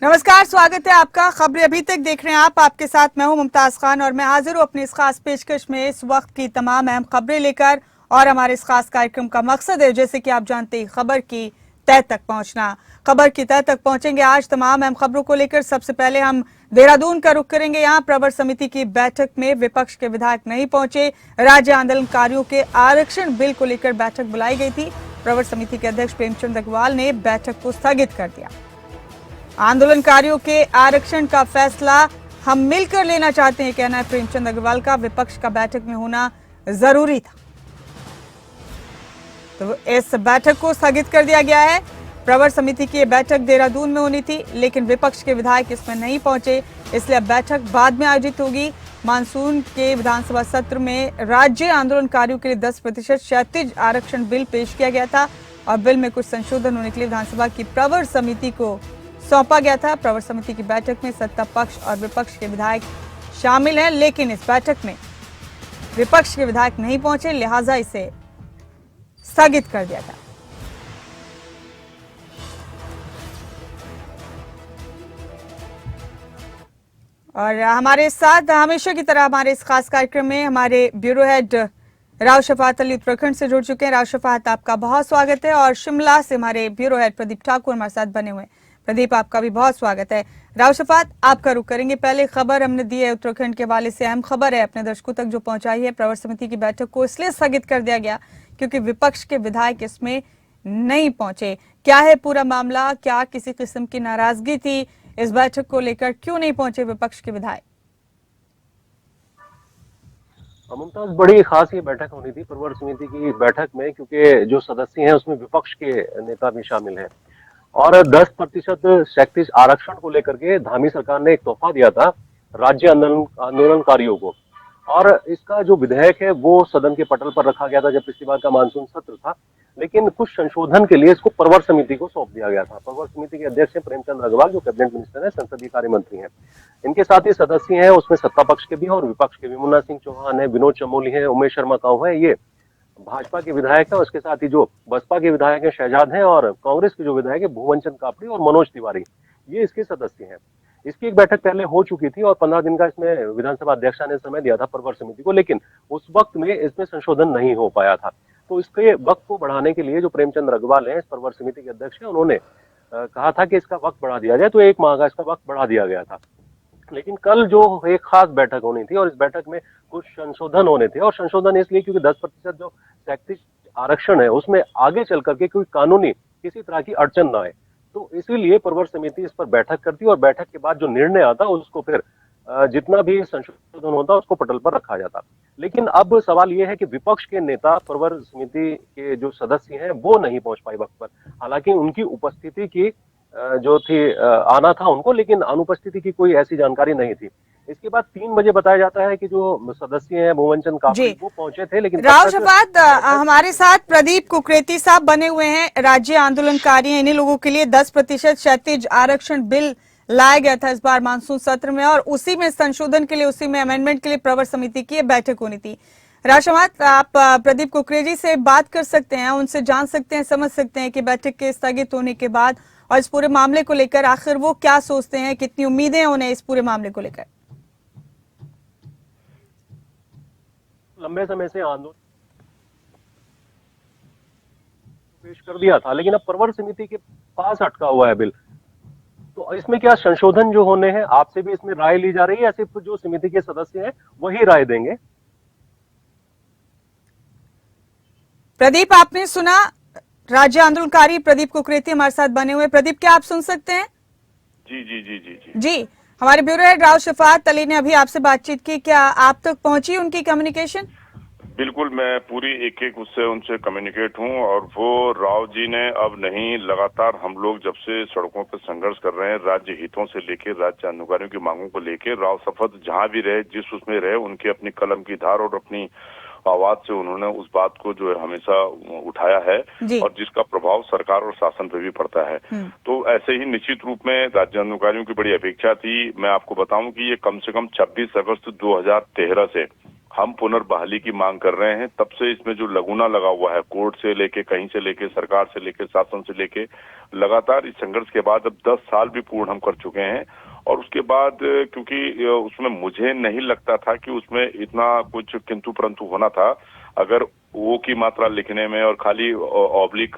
नमस्कार, स्वागत है आपका। खबरें अभी तक देख रहे हैं आप। आपके साथ मैं हूं मुमताज खान और मैं हाजिर हूं अपनी इस खास पेशकश में इस वक्त की तमाम अहम खबरें लेकर। और हमारे इस खास कार्यक्रम का मकसद है, जैसे कि आप जानते हैं, खबर की तह तक पहुंचना। खबर की तह तक पहुंचेंगे आज तमाम अहम खबरों को लेकर। सबसे पहले हम देहरादून का रुख करेंगे। यहाँ प्रवर समिति की बैठक में विपक्ष के विधायक नहीं पहुंचे। राज्य आंदोलनकारियों के आरक्षण बिल को लेकर बैठक बुलाई गई थी। प्रवर समिति के अध्यक्ष प्रेमचंद अग्रवाल ने बैठक को स्थगित कर दिया। आंदोलनकारियों के आरक्षण का फैसला हम मिलकर लेना चाहते हैं, कहना है प्रेमचंद अग्रवाल का। विपक्ष का बैठक में होना जरूरी था, तो इस बैठक को स्थगित कर दिया गया है। प्रवर समिति की बैठक देहरादून में होनी थी, लेकिन विपक्ष के विधायक इसमें नहीं पहुंचे, इसलिए बैठक बाद में आयोजित होगी। मानसून के विधानसभा सत्र में राज्य आंदोलनकारियों के लिए 10% क्षैतिज आरक्षण बिल पेश किया गया था और बिल में कुछ संशोधन होने के लिए विधानसभा की प्रवर समिति को सौंपा गया था। प्रवर समिति की बैठक में सत्ता पक्ष और विपक्ष के विधायक शामिल हैं, लेकिन इस बैठक में विपक्ष के विधायक नहीं पहुंचे, लिहाजा इसे स्थगित कर दिया गया। और हमारे साथ हमेशा की तरह हमारे इस खास कार्यक्रम में हमारे ब्यूरो हेड राव शफात अली उत्तराखंड से जुड़ चुके हैं। राव शफात, आपका बहुत स्वागत है। और शिमला से हमारे ब्यूरो हेड प्रदीप ठाकुर हमारे साथ बने हुए हैं। प्रदीप, आपका भी बहुत स्वागत है। राव शफात, आपका रुख करेंगे। पहले खबर हमने दी है उत्तराखंड के हवाले से, अहम खबर है अपने दर्शकों तक जो पहुंचाई है। प्रवर समिति की बैठक को इसलिए स्थगित कर दिया गया क्योंकि विपक्ष के विधायक इसमें नहीं पहुंचे। क्या है पूरा मामला? क्या किसी किस्म की नाराजगी थी इस बैठक को लेकर? क्यों नहीं पहुंचे विपक्ष के विधायक? मुमताज, बड़ी खास ये बैठक होनी थी प्रवर समिति की बैठक में, क्योंकि जो सदस्य हैं उसमें विपक्ष के नेता भी शामिल हैं और 10% क्षैतिज आरक्षण को लेकर के धामी सरकार ने एक तोहफा दिया था राज्य आंदोलनकारियों को। और इसका जो विधेयक है वो सदन के पटल पर रखा गया था जब पिछली बार का मानसून सत्र था, लेकिन कुछ संशोधन के लिए इसको प्रवर समिति को सौंप दिया गया था। प्रवर समिति के अध्यक्ष हैं प्रेमचंद अग्रवाल, जो कैबिनेट मिनिस्टर है, संसदीय कार्य मंत्री हैं। इनके साथ ही सदस्य हैं उसमें सत्ता पक्ष के भी और विपक्ष के भी। मुन्ना सिंह चौहान है, विनोद चमोली है, उमेश शर्मा काऊ है, ये भाजपा के विधायक है। उसके साथ ही जो बसपा के विधायक है शहजाद हैं और कांग्रेस के जो विधायक है भुवन चंद कापड़ी और मनोज तिवारी, ये इसके सदस्य हैं। इसकी एक बैठक पहले हो चुकी थी और 15 दिन का इसमें विधानसभा अध्यक्ष ने समय दिया था प्रवर समिति को, लेकिन उस वक्त में इसमें संशोधन नहीं हो पाया था। तो इसके वक्त को बढ़ाने के लिए जो प्रेमचंद अग्रवाल है, इस प्रवर समिति के अध्यक्ष है, उन्होंने कहा था कि इसका वक्त बढ़ा दिया जाए, तो 1 माह का इसका वक्त बढ़ा दिया गया था। लेकिन कल जो एक खास बैठक होनी थी और इस बैठक में कुछ संशोधन होने थे, और संशोधन इसलिए क्योंकि 10% जो क्षैतिज आरक्षण है उसमें आगे चल करके कोई कानूनी किसी तरह की अड़चन ना आए, तो इसीलिए प्रवर समिति इस पर बैठक करती और बैठक के बाद जो निर्णय आता उसको फिर जितना भी संशोधन होता उसको पटल पर रखा जाता। लेकिन अब सवाल यह है कि विपक्ष के नेता प्रवर समिति के जो सदस्य हैं वो नहीं पहुंच पाए वक्त पर। हालांकि उनकी उपस्थिति की जो थी आना था उनको, लेकिन अनुपस्थिति की कोई ऐसी जानकारी नहीं थी। इसके बाद 3 बजे बताया जाता है कि जो सदस्य हैं भुवन चंद कापड़ी वो पहुंचे थे, लेकिन राव शफात, हमारे साथ प्रदीप कुकरेती साहब बने हुए हैं, राज्य आंदोलनकारी हैं। इन्हीं लोगों के लिए 10% क्षैतिज आरक्षण बिल लाया गया था इस बार मानसून सत्र में, और उसी में संशोधन के लिए, उसी में अमेंडमेंट के लिए प्रवर समिति की बैठक होनी थी। राव शफात, आप प्रदीप कुकरेती से बात कर सकते हैं, उनसे जान सकते हैं, समझ सकते हैं कि बैठक के स्थगित होने के बाद और इस पूरे मामले को लेकर आखिर वो क्या सोचते हैं, कितनी उम्मीदें हैं उन्हें इस पूरे मामले को लेकर? लंबे समय से आंदोलन पेश कर दिया था, लेकिन अब प्रवर समिति के पास अटका हुआ है बिल। तो इसमें क्या संशोधन जो होने हैं, आपसे भी इसमें राय ली जा रही है या सिर्फ जो समिति के सदस्य हैं वही राय देंगे? प्रदीप, आपने सुना, राज्य आंदोलनकारी प्रदीप कुकरेती हमारे साथ बने हुए। प्रदीप, क्या आप सुन सकते हैं? जी जी जी जी जी जी, हमारे ब्यूरो हेड राव शफात अली ने अभी आपसे बातचीत की, क्या आप तक पहुंची उनकी कम्युनिकेशन? बिल्कुल, मैं पूरी एक उससे उनसे कम्युनिकेट हूं और वो राव जी ने अब नहीं, लगातार हम लोग जब से सड़कों पर संघर्ष कर रहे हैं राज्य हितों से लेकर राज्य आंदोलनकारियों की मांगों को लेकर, राव शफात जहां भी रहे, जिस उसमें रहे, उनके अपनी कलम की धार और अपनी आवाज से उन्होंने उस बात को जो है हमेशा उठाया है और जिसका प्रभाव सरकार और शासन पर भी पड़ता है। तो ऐसे ही निश्चित रूप में राज्य आंदोलनकारियों की बड़ी अपेक्षा थी। मैं आपको बताऊं कि ये कम से कम 26 अगस्त 2013 से हम पुनर्बहाली की मांग कर रहे हैं। तब से इसमें जो लगुना लगा हुआ है, कोर्ट से लेके, कहीं से लेके, सरकार से लेके, शासन से लेके, लगातार इस संघर्ष के बाद अब 10 साल भी पूर्ण हम कर चुके हैं। और उसके बाद क्योंकि उसमें मुझे नहीं लगता था कि उसमें इतना कुछ किंतु परंतु होना था। अगर ओ की मात्रा लिखने में और खाली ऑब्लिक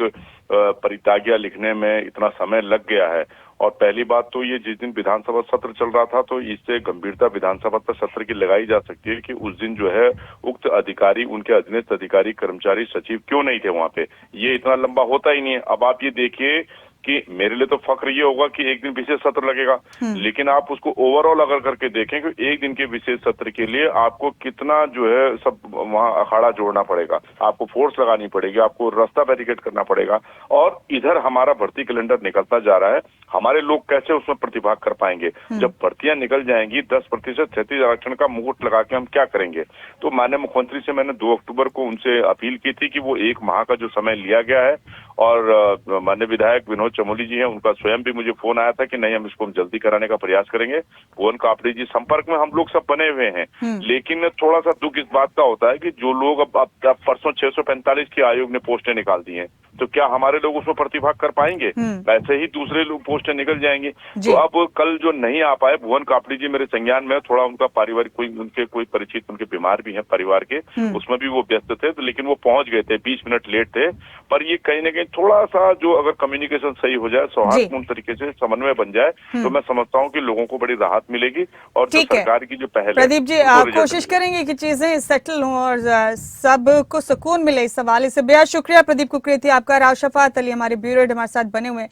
परित्यागिया लिखने में इतना समय लग गया है। और पहली बात तो ये, जिस दिन विधानसभा सत्र चल रहा था तो इससे गंभीरता विधानसभा पर सत्र की लगाई जा सकती है कि उस दिन जो है उक्त अधिकारी, उनके अधीनस्थ अधिकारी, कर्मचारी, सचिव क्यों नहीं थे वहां पे। ये इतना लंबा होता ही नहीं है। अब आप ये देखिए कि मेरे लिए तो फक्र ये होगा कि एक दिन विशेष सत्र लगेगा, लेकिन आप उसको ओवरऑल अगर करके देखें कि एक दिन के विशेष सत्र के लिए आपको कितना जो है सब वहां अखाड़ा जोड़ना पड़ेगा, आपको फोर्स लगानी पड़ेगी, आपको रास्ता बैरिकेड करना पड़ेगा। और इधर हमारा भर्ती कैलेंडर निकलता जा रहा है, हमारे लोग कैसे उसमें प्रतिभाग कर पाएंगे। जब भर्तियां निकल जाएंगी 10% क्षैतिज आरक्षण का मुकुट लगा के हम क्या करेंगे। तो माननीय मुख्यमंत्री से मैंने 2 अक्टूबर को उनसे अपील की थी कि वो 1 माह का जो समय लिया गया है, और माननीय विधायक विनोद चमोली जी हैं, उनका स्वयं भी मुझे फोन आया था कि नहीं, हम इसको जल्दी कराने का प्रयास करेंगे। भुवन कापड़ी जी संपर्क में हम लोग सब बने हुए हैं। लेकिन थोड़ा सा दुख इस बात का होता है कि जो लोग अब परसों 645 की आयोग ने पोस्टें निकाल दी हैं, तो क्या हमारे लोग उसमें प्रतिभाग कर पाएंगे? ऐसे ही दूसरे लोग पोस्टें निकल जाएंगी। तो अब कल जो नहीं आ पाए भुवन कापड़ी जी मेरे संज्ञान में, थोड़ा उनका पारिवारिक कोई परिचित उनके बीमार भी हैं परिवार के, उसमें भी वो व्यस्त थे, तो लेकिन वो पहुंच गए थे, 20 मिनट लेट थे। पर ये कहीं ना कहीं थोड़ा सा जो अगर कम्युनिकेशन सही हो जाए, सौहार्दपूर्ण तरीके से समन्वय बन जाए, तो मैं समझता हूँ कि लोगों को बड़ी राहत मिलेगी। और जो सरकार की जो पहल प्रदीप जी, कोशिश करेंगे कि चीजें सेटल हों और सबको सुकून मिले इस हवाले से। बेहद शुक्रिया प्रदीप कुकरेती आपका। राव शफात अली हमारे ब्यूरो हेड हमारे साथ बने हुए हैं।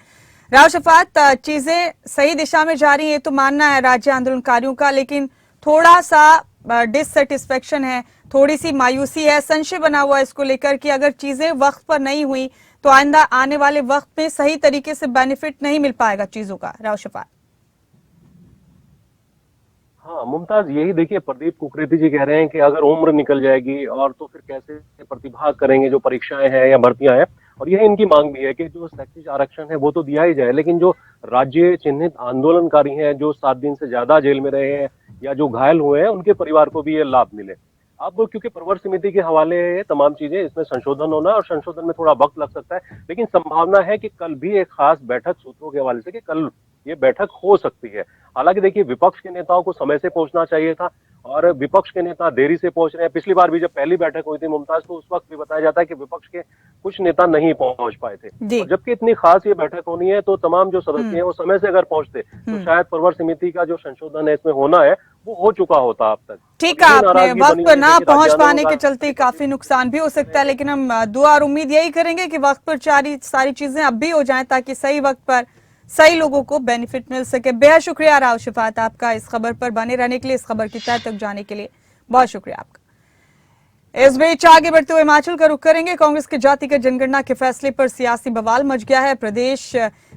राव शफात, चीजें सही दिशा में जा रही है तो मानना है राज्य आंदोलनकारियों का, लेकिन थोड़ा सा डिससेटिस्फेक्शन है, थोड़ी सी मायूसी है, संशय बना हुआ है इसको लेकर कि अगर चीजें वक्त पर नहीं हुई तो आइंदा आने वाले वक्त में सही तरीके से बेनिफिट नहीं मिल पाएगा चीजों का। राव शफात। हाँ मुमताज, यही देखिए, प्रदीप कुकरेती जी कह रहे हैं कि अगर उम्र निकल जाएगी और तो फिर कैसे प्रतिभाग करेंगे जो परीक्षाएं हैं या भर्तियां हैं। और यह इनकी मांग भी है कि जो क्षैतिज आरक्षण है वो तो दिया ही जाए, लेकिन जो राज्य चिन्हित आंदोलनकारी हैं, जो 7 दिन से ज्यादा जेल में रहे हैं या जो घायल हुए हैं, उनके परिवार को भी ये लाभ मिले। अब क्योंकि प्रवर समिति के हवाले है तमाम चीजें, इसमें संशोधन होना और संशोधन में थोड़ा वक्त लग सकता है, लेकिन संभावना है कि कल भी एक खास बैठक सूत्रों के हवाले से कि कल ये बैठक हो सकती है। हालांकि देखिए, विपक्ष के नेताओं को समय से पहुंचना चाहिए था और विपक्ष के नेता देरी से पहुंच रहे हैं। पिछली बार भी जब पहली बैठक हुई थी मुमताज, तो उस वक्त भी बताया जाता है कि विपक्ष के कुछ नेता नहीं पहुंच पाए थे। और जबकि इतनी खास ये बैठक होनी है तो तमाम जो सदस्य हैं वो समय से अगर पहुंचते तो शायद प्रवर समिति का जो संशोधन है इसमें होना है वो हो चुका होता अब तक। ठीक है, आपने वक्त पर ना पहुंच पाने के चलते काफी नुकसान भी हो सकता है, लेकिन हम दुआ और उम्मीद यही करेंगे कि वक्त पर सारी चीजें अब भी हो जाएं ताकि सही वक्त पर सही लोगों को बेनिफिट मिल सके। बेहद शुक्रिया राव शफात आपका इस खबर पर बने रहने के लिए, इस खबर की तह तक जाने के लिए बहुत शुक्रिया आपका। इस बीच आगे बढ़ते हुए हिमाचल का रुख करेंगे। कांग्रेस के जातिगत जनगणना के फैसले पर सियासी बवाल मच गया है। प्रदेश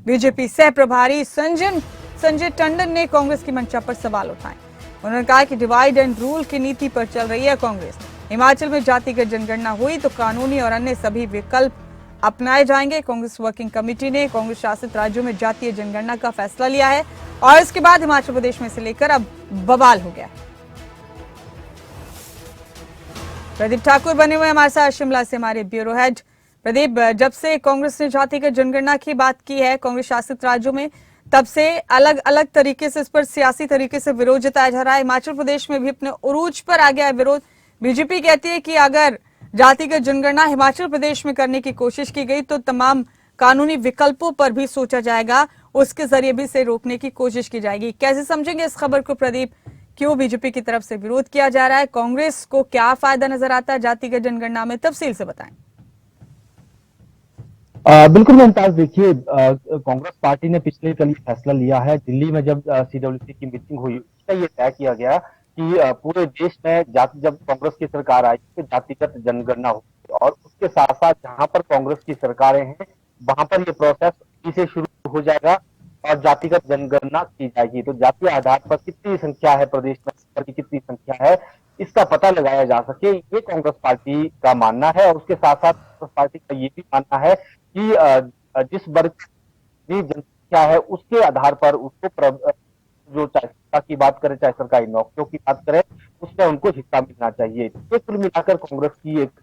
बीजेपी सह प्रभारी संजय टंडन ने कांग्रेस की मंशा पर सवाल उठाए। उन्होंने कहा कि डिवाइड एंड रूल की नीति पर चल रही है कांग्रेस। हिमाचल में जातिगत जनगणना हुई तो कानूनी और अन्य सभी विकल्प अपनाए जाएंगे। कांग्रेस वर्किंग कमेटी ने कांग्रेस शासित राज्यों में जातीय जनगणना का फैसला लिया है और इसके बाद हिमाचल प्रदेश में से लेकर अब बवाल हो गया है। प्रदीप ठाकुर बने हुए हमारे साथ शिमला से, हमारे ब्यूरो हेड। प्रदीप, जब से कांग्रेस ने जातिगत जनगणना की बात की है कांग्रेस शासित राज्यों में, तब से अलग अलग तरीके से इस पर सियासी तरीके से विरोध जताया जा रहा है। हिमाचल प्रदेश में भी अपने उरूज पर आ गया है विरोध। बीजेपी कहती है कि अगर जातिगत जनगणना हिमाचल प्रदेश में करने की कोशिश की गई तो तमाम कानूनी विकल्पों पर भी सोचा जाएगा, उसके जरिए भी इसे रोकने की कोशिश की जाएगी। कैसे समझेंगे इस खबर को प्रदीप? क्यों बीजेपी की तरफ से विरोध किया जा रहा है? कांग्रेस को क्या फायदा नजर आता है जातिगत जनगणना में? तफसील से बताएं। बिल्कुल मुमताज, देखिए, कांग्रेस पार्टी ने पिछले कल फैसला लिया है। दिल्ली में जब CWC की मीटिंग हुई उसका ये तय किया गया कि पूरे देश में जब कांग्रेस की सरकार आई तो जातिगत जनगणना होगी और उसके साथ साथ जहां पर कांग्रेस की सरकारें हैं वहां पर ये प्रोसेस इसे शुरू हो जाएगा और जातिगत जनगणना की जाएगी। तो जातीय आधार पर कितनी संख्या है प्रदेश में, की कितनी संख्या है, इसका पता लगाया जा सके, ये कांग्रेस पार्टी का मानना है। और उसके साथ साथ कांग्रेस पार्टी का ये भी मानना है कि जिस वर्ग की जनसंख्या है उसके आधार पर उसको जो भत्ता की बात करें, चाहे सरकारी नौकरियों की बात करें, उसमें उनको हिस्सा मिलना चाहिए। ये कुल मिलाकर कांग्रेस की एक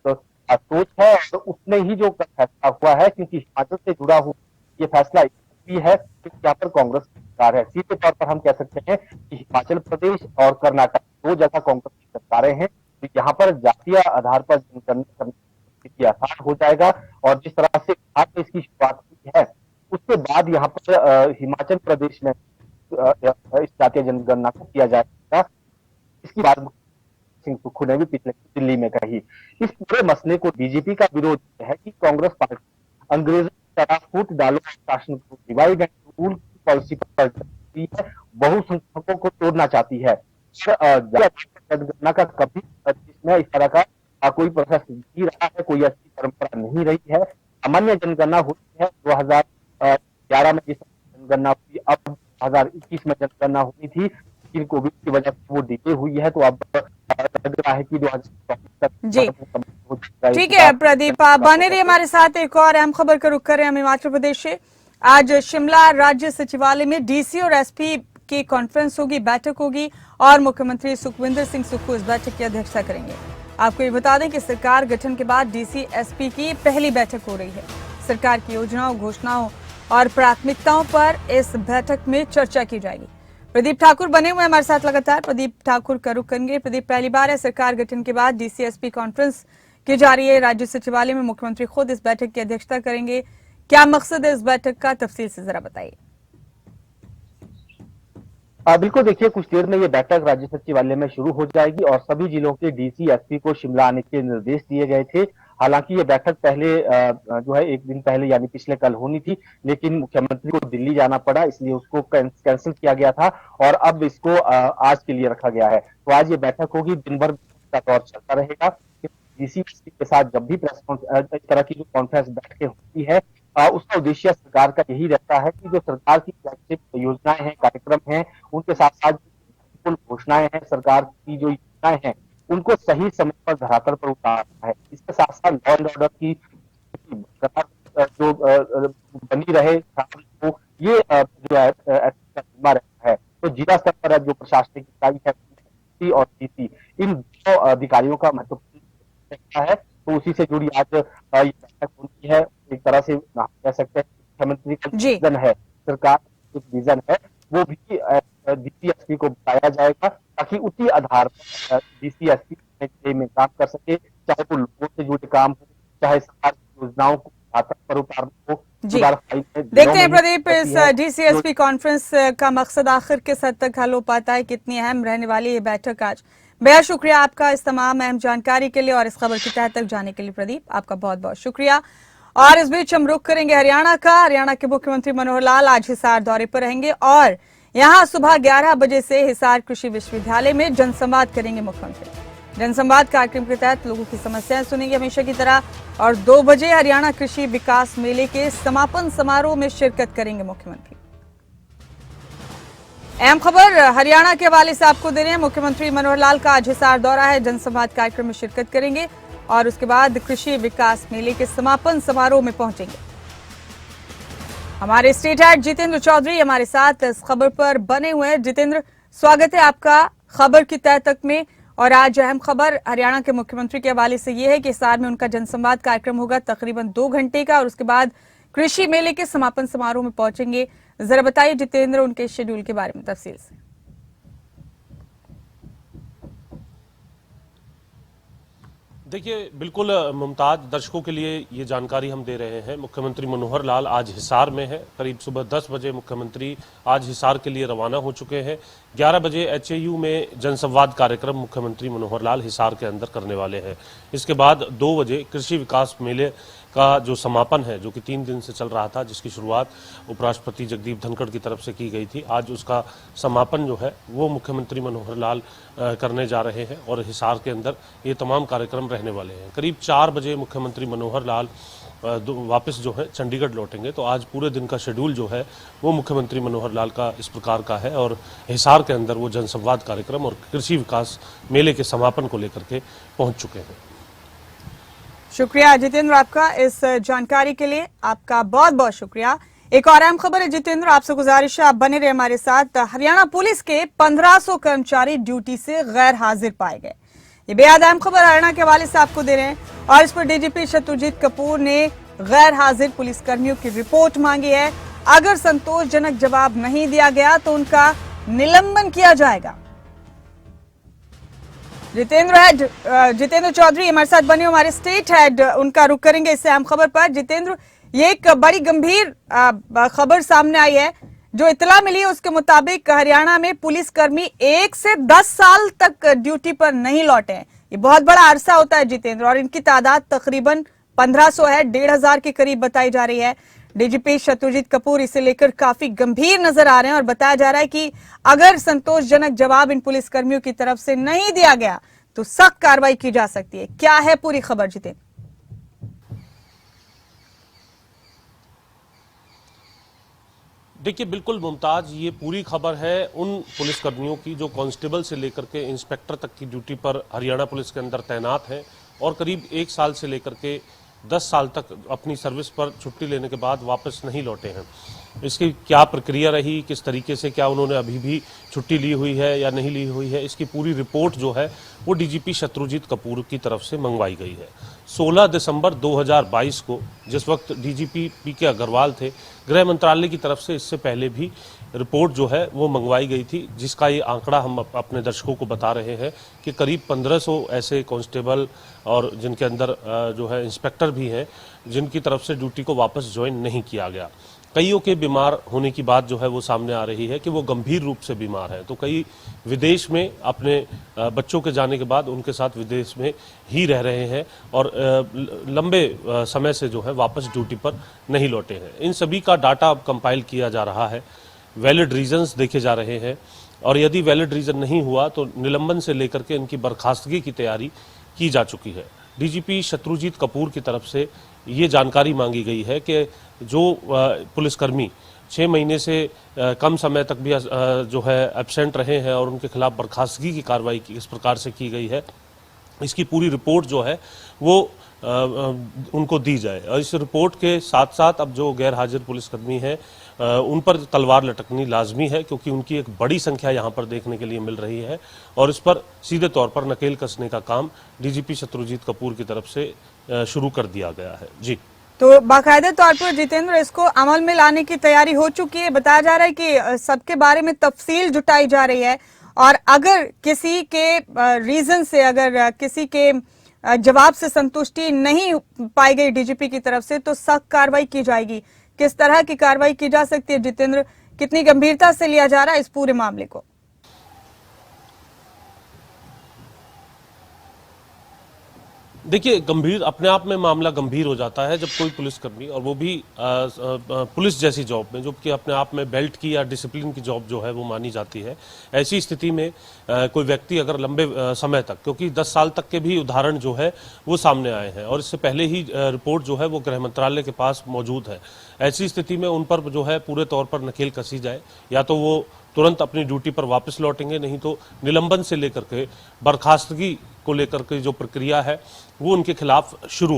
सोच है और उसमें ही जो फैसला हुआ है, क्योंकि हिमाचल से जुड़ा हुआ ये फैसला भी है कि यहाँ पर कांग्रेस की सरकार है। सीधे तौर पर हम कह सकते हैं कि हिमाचल प्रदेश और कर्नाटक दो जगह कांग्रेस की सरकारें हैं, तो यहाँ पर जातीय आधार पर जनगणना आसान हो जाएगा। और जिस तरह से आज इसकी शुरुआत हुई है, उसके बाद यहाँ पर हिमाचल प्रदेश में इस जातीय जनगणना को किया जाएगा। इसकी बात सिंह सुक्खू ने भी पिछले दिल्ली में कही। इस पूरे मसले को बीजेपी का विरोध है कि कांग्रेस पार्टी अंग्रेजों की तरह फूट डालो शासन को, डिवाइड एंड रूल की पॉलिसी पर चलती है, बहुसंख्यकों को तोड़ना चाहती है। जनगणना का कभी इसमें इस तरह का कोई प्रोसेस नहीं रहा है, कोई ऐसी परंपरा नहीं रही है। सामान्य जनगणना होती है 2011 में जिस जनगणना हुई, अब 2021 में जनगणना होनी थी, लेकिन कोविड की वजह से वो डिले हुई है, तो अब लग रहा है कि 2024 तक जी ठीक है प्रदीप, आप बने रहिए हमारे साथ। एक और अहम खबर का रुख करें हम हिमाचल प्रदेश से। आज शिमला राज्य सचिवालय में डीसी और एसपी की कॉन्फ्रेंस होगी, बैठक होगी और मुख्यमंत्री सुखविंदर सिंह सुक्खू इस बैठक की अध्यक्षता करेंगे। आपको ये बता दें कि सरकार गठन के बाद डीसी एसपी की पहली बैठक हो रही है। सरकार की योजनाओं, घोषणाओं और प्राथमिकताओं पर इस बैठक में चर्चा की जाएगी। प्रदीप ठाकुर बने हुए हमारे साथ लगातार, प्रदीप ठाकुर का रुख करेंगे। प्रदीप, पहली बार है सरकार गठन के बाद डीसी एसपी कॉन्फ्रेंस की जा रही है राज्य सचिवालय में, मुख्यमंत्री खुद इस बैठक की अध्यक्षता करेंगे। क्या मकसद है इस बैठक का, तफसील से जरा बताइए। बिल्कुल, देखिए कुछ देर में ये बैठक राज्य सचिवालय में शुरू हो जाएगी और सभी जिलों के डीसी एसपी को शिमला आने के निर्देश दिए गए थे। हालांकि ये बैठक पहले जो है एक दिन पहले यानी पिछले कल होनी थी, लेकिन मुख्यमंत्री को दिल्ली जाना पड़ा, इसलिए उसको कैंसिल किया गया था और अब इसको आज के लिए रखा गया है। तो आज ये बैठक होगी, दिन भर का दौर चलता रहेगा। डीसी के साथ जब भी इस तरह की जो कॉन्फ्रेंस बैठकें होती है, उसका उद्देश्य सरकार का यही रहता है कि जो सरकार की फ्लैगशिप योजनाएं हैं, कार्यक्रम हैं, उनके साथ साथ घोषणाएं हैं, सरकार की जो योजनाएं हैं, उनको सही समय पर धरातल पर उतारना है। इसके साथ साथ लॉ एंड ऑर्डर की जो बनी रहे, तो ये जो है रहता है। तो जिला स्तर पर जो प्रशासनिक इकाई है और डीसी, इन दो अधिकारियों का महत्वपूर्ण है, तो उसी से जुड़ी आज ये बैठक होनी है। एक तरह से कह सकते हैं मुख्यमंत्री का विजन है, सरकार का विजन है, वो भी डीसी एसपी को बताया जाएगा ताकि उसी आधार पर डीसी एसपी में काम कर सके, चाहे वो लोगों से जुड़े काम हो, चाहे सरकार की योजनाओं को पर उतारना हो। जी देखते हैं प्रदीप, इस डीसीएसपी कॉन्फ्रेंस का मकसद आखिर किस हद तक हल हो पाता है, कितनी अहम रहने वाली ये बैठक आज। बेहद शुक्रिया आपका इस तमाम अहम जानकारी के लिए और इस खबर की तह तक जाने के लिए प्रदीप, आपका बहुत बहुत शुक्रिया। और इस बीच हम रुख करेंगे हरियाणा का। हरियाणा के मुख्यमंत्री मनोहर लाल आज हिसार दौरे पर रहेंगे और यहाँ सुबह 11 बजे से हिसार कृषि विश्वविद्यालय में जनसंवाद करेंगे मुख्यमंत्री। जनसंवाद कार्यक्रम के तहत लोगों की समस्याएं सुनेंगे हमेशा की तरह और 2 बजे हरियाणा कृषि विकास मेले के समापन समारोह में शिरकत करेंगे मुख्यमंत्री। अहम खबर हरियाणा के हवाले से आपको दे रहे हैं। मुख्यमंत्री मनोहर लाल का आज हिसार दौरा है, जनसंवाद कार्यक्रम में शिरकत करेंगे और उसके बाद कृषि विकास मेले के समापन समारोह में पहुंचेंगे। हमारे स्टेट हेड जितेंद्र चौधरी हमारे साथ इस खबर पर बने हुए हैं। जितेंद्र, स्वागत है आपका खबर की तह तक में। और आज अहम खबर हरियाणा के मुख्यमंत्री के हवाले से ये है कि हिसार में उनका जनसंवाद कार्यक्रम होगा तकरीबन 2 घंटे का और उसके बाद कृषि मेले के समापन समारोह में पहुंचेंगे। जरा बताइए जितेंद्र उनके शेड्यूल के बारे में तफसील से। देखिए, बिल्कुल मुमताज, दर्शकों के लिए ये जानकारी हम दे रहे हैं। मुख्यमंत्री मनोहर लाल आज हिसार में है। करीब सुबह 10 बजे मुख्यमंत्री आज हिसार के लिए रवाना हो चुके हैं। 11 बजे एचएयू में जनसंवाद कार्यक्रम मुख्यमंत्री मनोहर लाल हिसार के अंदर करने वाले हैं। इसके बाद 2 बजे कृषि विकास मेले का जो समापन है, जो कि 3 दिन से चल रहा था, जिसकी शुरुआत उपराष्ट्रपति जगदीप धनखड़ की तरफ से की गई थी, आज उसका समापन जो है वो मुख्यमंत्री मनोहर लाल करने जा रहे हैं और हिसार के अंदर ये तमाम कार्यक्रम रहने वाले हैं। करीब 4 बजे मुख्यमंत्री मनोहर लाल वापस जो है चंडीगढ़ लौटेंगे। तो आज पूरे दिन का शेड्यूल जो है वो मुख्यमंत्री मनोहर लाल का इस प्रकार का है और हिसार के अंदर वो जनसंवाद कार्यक्रम और कृषि विकास मेले के समापन को लेकर के पहुंच चुके हैं। शुक्रिया जितेंद्र आपका इस जानकारी के लिए, आपका बहुत बहुत शुक्रिया। एक और अहम खबर है जितेंद्र, आपसे गुजारिश है आप बने रहे हमारे साथ। हरियाणा पुलिस के 1500 कर्मचारी ड्यूटी से गैर हाजिर पाए गए। ये बेहद अहम खबर हरियाणा के हवाले से आपको दे रहे हैं और इस पर डीजीपी शत्रुजीत कपूर ने गैर हाजिर पुलिसकर्मियों की रिपोर्ट मांगी है। अगर संतोषजनक जवाब नहीं दिया गया तो उनका निलंबन किया जाएगा। जितेंद्र चौधरी हमारे साथ बने हमारे स्टेट हेड, उनका रुख करेंगे इस अहम खबर पर। जितेंद्र, ये एक बड़ी गंभीर खबर सामने आई है। जो इतला मिली है उसके मुताबिक हरियाणा में पुलिसकर्मी 1 से 10 साल तक ड्यूटी पर नहीं लौटे हैं। ये बहुत बड़ा अरसा होता है जितेंद्र, और इनकी तादाद तकरीबन 1500 है, 1500 के करीब बताई जा रही है। डीजीपी शत्रुजीत कपूर इसे लेकर काफी गंभीर नजर आ रहे हैं और बताया जा रहा है कि अगर संतोषजनक जवाब इन पुलिसकर्मियों की तरफ से नहीं दिया गया तो सख्त कार्रवाई की जा सकती है। क्या है पूरी खबर जितेंद्र? देखिए बिल्कुल मुमताज, ये पूरी खबर है उन पुलिसकर्मियों की जो कांस्टेबल से लेकर के इंस्पेक्टर तक की ड्यूटी पर हरियाणा पुलिस के अंदर तैनात हैं और करीब 1 साल से लेकर के 10 साल तक अपनी सर्विस पर छुट्टी लेने के बाद वापस नहीं लौटे हैं। इसकी क्या प्रक्रिया रही, किस तरीके से, क्या उन्होंने अभी भी छुट्टी ली हुई है या नहीं ली हुई है, इसकी पूरी रिपोर्ट जो है वो डीजीपी शत्रुजीत कपूर की तरफ से मंगवाई गई है। 16 दिसंबर 2022 को, जिस वक्त डीजीपी पीके अग्रवाल थे, गृह मंत्रालय की तरफ से इससे पहले भी रिपोर्ट जो है वो मंगवाई गई थी, जिसका ये आंकड़ा हम अपने दर्शकों को बता रहे हैं कि करीब 1500 ऐसे कांस्टेबल और जिनके अंदर जो है इंस्पेक्टर भी हैं, जिनकी तरफ से ड्यूटी को वापस ज्वाइन नहीं किया गया। कईयों के बीमार होने की बात जो है वो सामने आ रही है कि वो गंभीर रूप से बीमार हैं, तो कई विदेश में अपने बच्चों के जाने के बाद उनके साथ विदेश में ही रह रहे हैं और लंबे समय से जो है वापस ड्यूटी पर नहीं लौटे हैं। इन सभी का डाटा अब कंपाइल किया जा रहा है, वैलिड रीजंस देखे जा रहे हैं और यदि वैलिड रीजन नहीं हुआ तो निलंबन से लेकर के इनकी बर्खास्तगी की तैयारी की जा चुकी है। डीजीपी शत्रुजीत कपूर की तरफ से ये जानकारी मांगी गई है कि जो पुलिसकर्मी 6 महीने से कम समय तक भी जो है एब्सेंट रहे हैं और उनके खिलाफ बर्खास्तगी की कार्रवाई किस प्रकार से की गई है, इसकी पूरी रिपोर्ट जो है वो उनको दी जाए। और इस रिपोर्ट के साथ साथ अब जो गैर हाजिर पुलिसकर्मी हैं उन पर तलवार लटकनी लाजमी है, क्योंकि उनकी एक बड़ी संख्या यहाँ पर देखने के लिए मिल रही है और इस पर सीधे तौर पर नकेल कसने का काम डीजीपी शत्रुजीत कपूर की तरफ से शुरू कर दिया गया है। जी, तो बाकायदे तौर पर जितेंद्र इसको अमल में लाने की तैयारी हो चुकी है। बताया जा रहा है कि सबके बारे में तफसील जुटाई जा रही है और अगर किसी के रीजन से, अगर किसी के जवाब से संतुष्टि नहीं पाई गई डीजीपी की तरफ से तो सख्त कार्रवाई की जाएगी। किस तरह की कार्रवाई की जा सकती है जितेंद्र, कितनी गंभीरता से लिया जा रहा है इस पूरे मामले को? देखिए, गंभीर अपने आप में मामला गंभीर हो जाता है जब कोई पुलिसकर्मी, और वो भी पुलिस जैसी जॉब में, जो कि अपने आप में बेल्ट की या डिसिप्लिन की जॉब जो है वो मानी जाती है, ऐसी स्थिति में कोई व्यक्ति अगर लंबे समय तक, क्योंकि 10 साल तक के भी उदाहरण जो है वो सामने आए हैं और इससे पहले ही रिपोर्ट जो है वो गृह मंत्रालय के पास मौजूद है, ऐसी स्थिति में उन पर जो है पूरे तौर पर नकेल कसी जाए। या तो वो तुरंत अपनी ड्यूटी पर वापस लौटेंगे, नहीं तो निलंबन से लेकर के बर्खास्तगी को लेकर के जो प्रक्रिया है वो उनके खिलाफ शुरू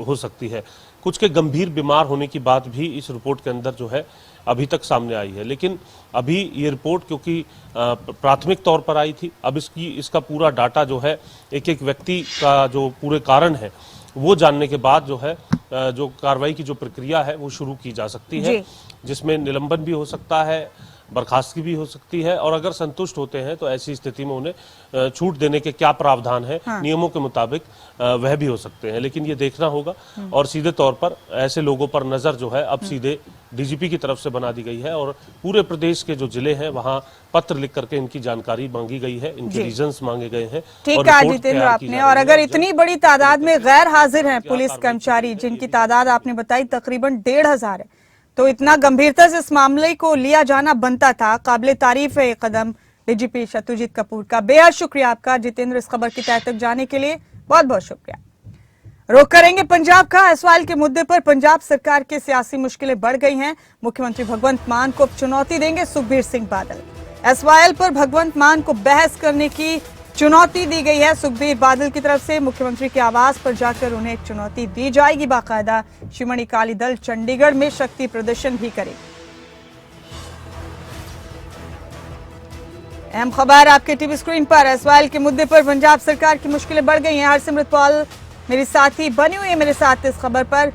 हो सकती है। कुछ के गंभीर बीमार होने की बात भी इस रिपोर्ट के अंदर जो है अभी तक सामने आई है, लेकिन अभी ये रिपोर्ट क्योंकि प्राथमिक तौर पर आई थी, अब इसका पूरा डाटा जो है एक एक व्यक्ति का जो पूरे कारण है वो जानने के बाद जो है जो कार्रवाई की जो प्रक्रिया है वो शुरू की जा सकती है, जिसमें निलंबन भी हो सकता है, बर्खास्तगी भी हो सकती है और अगर संतुष्ट होते हैं तो ऐसी स्थिति में उन्हें छूट देने के क्या प्रावधान है नियमों के मुताबिक वह भी हो सकते हैं। लेकिन ये देखना होगा और सीधे तौर पर ऐसे लोगों पर नजर जो है अब सीधे डीजीपी की तरफ से बना दी गई है और पूरे प्रदेश के जो जिले हैं वहां पत्र लिख करके इनकी जानकारी मांगी गई है, इनके रीजंस मांगे गए हैं। ठीक कहा जितेंद्र आपने। और अगर इतनी बड़ी तादाद में गैर हाजिर हैं पुलिस कर्मचारी, जिनकी तादाद आपने बताई तकरीबन 1500 है, तो इतना गंभीरता से इस मामले को लिया जाना बनता था। काबिले तारीफ है ये कदम डीजीपी शत्रुजीत कपूर का। बेहद शुक्रिया आपका जितेंद्र, इस खबर की तह तक जाने के लिए बहुत बहुत शुक्रिया। रुख करेंगे पंजाब का। एसवाइएल के मुद्दे पर पंजाब सरकार की सियासी मुश्किलें बढ़ गई हैं। मुख्यमंत्री भगवंत मान को चुनौती देंगे सुखबीर सिंह बादल। एसवाइएल पर भगवंत मान को बहस करने की चुनौती दी गई है सुखबीर बादल की तरफ से। मुख्यमंत्री के आवास पर जाकर उन्हें एक चुनौती दी जाएगी। बाकायदा शिरोमणि अकाली दल चंडीगढ़ में शक्ति प्रदर्शन भी करेगी। अहम खबर आपके टीवी स्क्रीन पर। एसवाईएल के मुद्दे पर पंजाब सरकार की मुश्किलें बढ़ गई हैं। हरसिमरत कौर मेरी साथी बनी हुई है मेरे साथ इस खबर पर।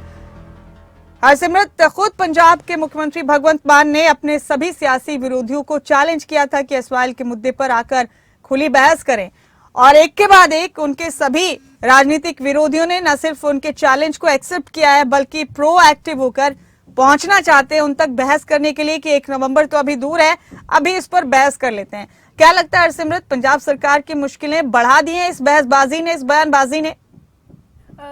हरसिमरत, खुद पंजाब के मुख्यमंत्री भगवंत मान ने अपने सभी सियासी विरोधियों को चैलेंज किया था कि एसवाईएल के मुद्दे पर आकर खुली बहस करें, और एक के बाद एक उनके सभी राजनीतिक विरोधियों ने न सिर्फ उनके चैलेंज को एक्सेप्ट किया है बल्कि प्रोएक्टिव होकर पहुंचना चाहते हैं उन तक बहस करने के लिए कि 1 नवंबर तो अभी दूर है, अभी इस पर बहस कर लेते हैं। क्या लगता है हरसिमरत, पंजाब सरकार की मुश्किलें बढ़ा दी हैं इस बहसबाजी ने, इस बयानबाजी ने?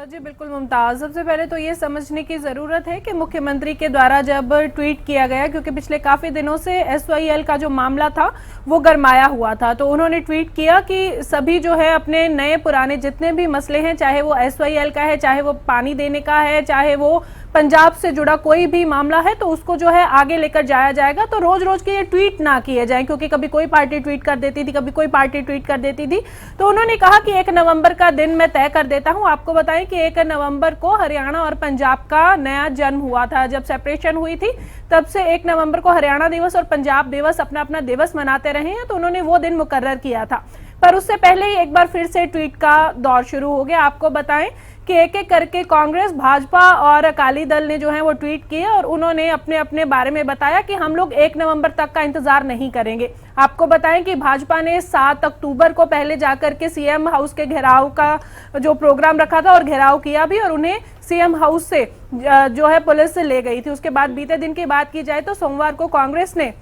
जी बिल्कुल मुमताज, सबसे पहले तो ये समझने की ज़रूरत है कि मुख्यमंत्री के द्वारा जब ट्वीट किया गया, क्योंकि पिछले काफ़ी दिनों से एसवाईएल का जो मामला था वो गरमाया हुआ था, तो उन्होंने ट्वीट किया कि सभी जो है अपने नए पुराने जितने भी मसले हैं, चाहे वो एसवाईएल का है, चाहे वो पानी देने का है, चाहे वो पंजाब से जुड़ा कोई भी मामला है, तो उसको जो है आगे लेकर जाया जाएगा। तो रोज रोज के ये ट्वीट ना किए जाएं, क्योंकि कभी कोई पार्टी ट्वीट कर देती थी, कभी कोई पार्टी ट्वीट कर देती थी। तो उन्होंने कहा कि 1 नवंबर का दिन मैं तय कर देता हूं। आपको बताएं कि 1 नवंबर को हरियाणा और पंजाब का नया जन्म हुआ था। जब सेपरेशन हुई थी तब से 1 नवंबर को हरियाणा दिवस और पंजाब दिवस अपना अपना दिवस मनाते रहे हैं, तो उन्होंने वो दिन मुकर्रर किया था। पर उससे पहले ही एक बार फिर से ट्वीट का दौर शुरू हो गया। आपको बताएं कि एक एक करके कांग्रेस, भाजपा और अकाली दल ने जो है वो ट्वीट किए और उन्होंने अपने अपने बारे में बताया कि हम लोग 1 नवंबर तक का इंतजार नहीं करेंगे। आपको बताएं कि भाजपा ने 7 अक्टूबर को पहले जाकर के सीएम हाउस के घेराव का जो प्रोग्राम रखा था और घेराव किया भी, और उन्हें सीएम हाउस से जो है पुलिस ले गई थी। उसके बाद बीते दिन की बात की जाए तो सोमवार को कांग्रेस ने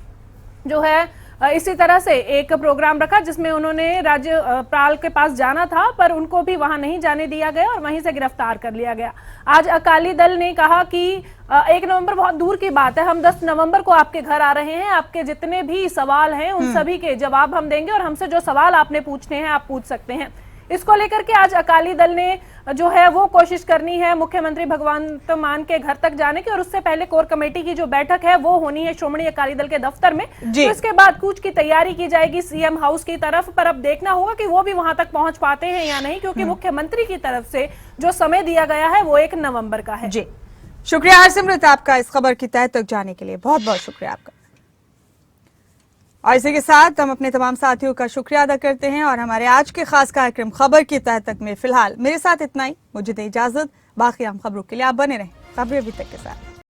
जो है इसी तरह से एक प्रोग्राम रखा जिसमें उन्होंने राज्यपाल के पास जाना था, पर उनको भी वहां नहीं जाने दिया गया और वहीं से गिरफ्तार कर लिया गया। आज अकाली दल ने कहा कि 1 नवंबर बहुत दूर की बात है, हम 10 नवंबर को आपके घर आ रहे हैं, आपके जितने भी सवाल हैं उन सभी के जवाब हम देंगे और हमसे जो सवाल आपने पूछने हैं आप पूछ सकते हैं। इसको लेकर के आज अकाली दल ने जो है वो कोशिश करनी है मुख्यमंत्री भगवंत मान के घर तक जाने की, और उससे पहले कोर कमेटी की जो बैठक है वो होनी है श्रोमणी अकाली दल के दफ्तर में। तो इसके बाद कूच की तैयारी की जाएगी सीएम हाउस की तरफ, पर अब देखना होगा कि वो भी वहां तक पहुंच पाते हैं या नहीं, क्योंकि मुख्यमंत्री की तरफ से जो समय दिया गया है वो 1 नवंबर का है। जी शुक्रिया हरसिमरत आपका इस खबर की तह तक जाने के लिए, बहुत बहुत शुक्रिया आपका। और इसी के साथ हम अपने तमाम साथियों का शुक्रिया अदा करते हैं और हमारे आज के खास कार्यक्रम खबर की तह तक में फिलहाल मेरे साथ इतना ही। मुझे दे इजाजत, बाकी हम खबरों के लिए आप बने रहें खबरें अभी तक के साथ।